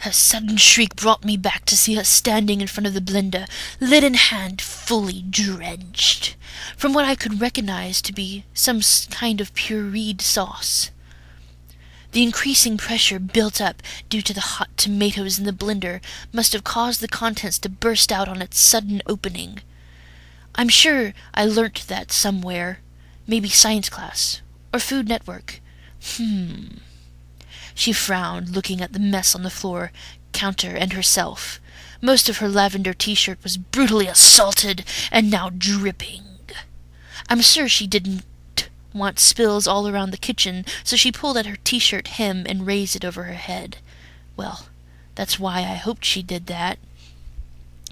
Her sudden shriek brought me back to see her standing in front of the blender, lid in hand, fully drenched, from what I could recognize to be some kind of pureed sauce. The increasing pressure built up due to the hot tomatoes in the blender must have caused the contents to burst out on its sudden opening. I'm sure I learnt that somewhere, maybe science class, or Food Network. She frowned, looking at the mess on the floor, counter, and herself. Most of her lavender t-shirt was brutally assaulted and now dripping. I'm sure she didn't want spills all around the kitchen, so she pulled at her t-shirt hem and raised it over her head. Well, that's why I hoped she did that.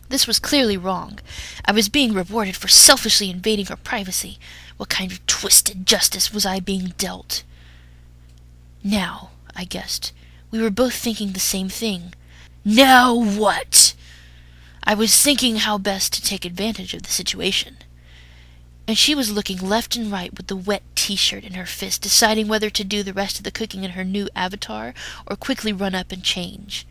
This was clearly wrong. I was being rewarded for selfishly invading her privacy. What kind of twisted justice was I being dealt? Now, I guessed, we were both thinking the same thing. Now what? I was thinking how best to take advantage of the situation. And she was looking left and right with the wet t-shirt in her fist, deciding whether to do the rest of the cooking in her new avatar or quickly run up and change.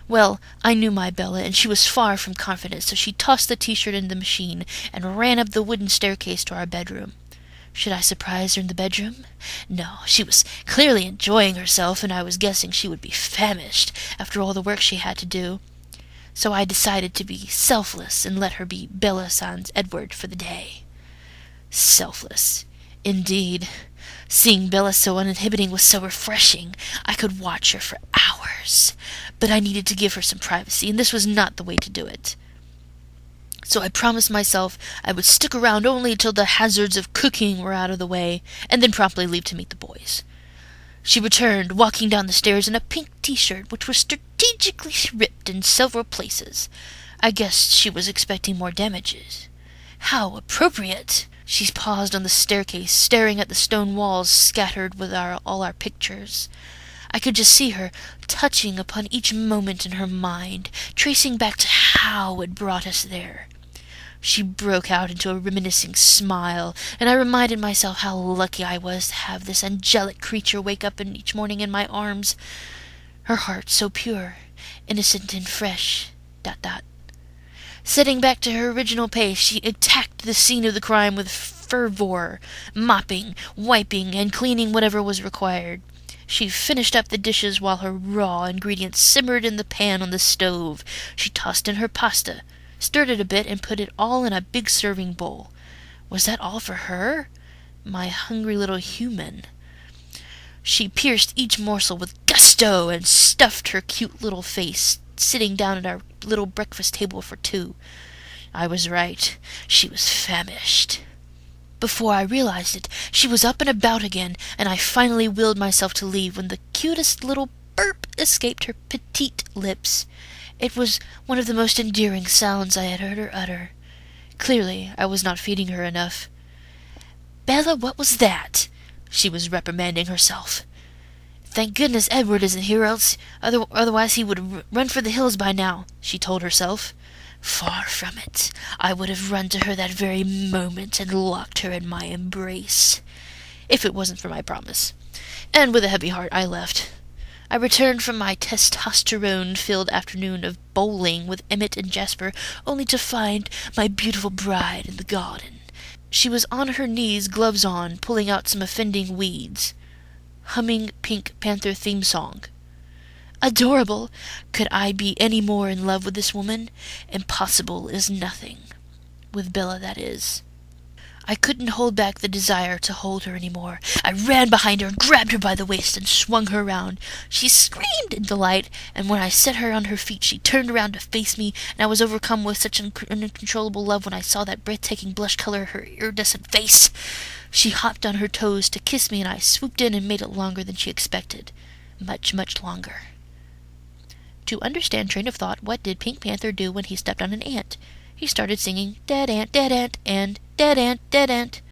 Well, I knew my Bella, and she was far from confident, so she tossed the t-shirt in the machine and ran up the wooden staircase to our bedroom. Should I surprise her in the bedroom? No, she was clearly enjoying herself, and I was guessing she would be famished after all the work she had to do. So I decided to be selfless and let her be Bella sans Edward for the day. Selfless, indeed. Seeing Bella so uninhibiting was so refreshing. I could watch her for hours. But I needed to give her some privacy, and this was not the way to do it. So I promised myself I would stick around only till the hazards of cooking were out of the way, and then promptly leave to meet the boys. She returned, walking down the stairs in a pink t-shirt, which was strategically ripped in several places. I guessed she was expecting more damages. How appropriate! She paused on the staircase, staring at the stone walls scattered with all our pictures. I could just see her touching upon each moment in her mind, tracing back to how it brought us there. She broke out into a reminiscing smile, and I reminded myself how lucky I was to have this angelic creature wake up each morning in my arms. Her heart so pure, innocent and fresh. ... Setting back to her original pace, she attacked the scene of the crime with fervor, mopping, wiping, and cleaning whatever was required. She finished up the dishes while her raw ingredients simmered in the pan on the stove. She tossed in her pasta, stirred it a bit, and put it all in a big serving bowl. Was that all for her? My hungry little human. She pierced each morsel with gusto and stuffed her cute little face, sitting down at our little breakfast table for two. I was right. She was famished. Before I realized it, she was up and about again, and I finally willed myself to leave when the cutest little burp escaped her petite lips. It was one of the most endearing sounds I had heard her utter. Clearly, I was not feeding her enough. "Bella, what was that?" She was reprimanding herself. "Thank goodness Edward isn't here, otherwise he would run for the hills by now," she told herself. Far from it. I would have run to her that very moment and locked her in my embrace, if it wasn't for my promise. And with a heavy heart I left. I returned from my testosterone-filled afternoon of bowling with Emmett and Jasper, only to find my beautiful bride in the garden. She was on her knees, gloves on, pulling out some offending weeds, humming Pink Panther theme song. Adorable! Could I be any more in love with this woman? Impossible is nothing. With Bella, that is. I couldn't hold back the desire to hold her any more. I ran behind her, grabbed her by the waist, and swung her around. She screamed in delight, and when I set her on her feet, she turned around to face me, and I was overcome with such uncontrollable love when I saw that breathtaking blush color her iridescent face. She hopped on her toes to kiss me, and I swooped in and made it longer than she expected. Much, much longer. To understand train of thought, what did Pink Panther do when he stepped on an ant? He started singing, "Dead ant, and dead ant, dead ant."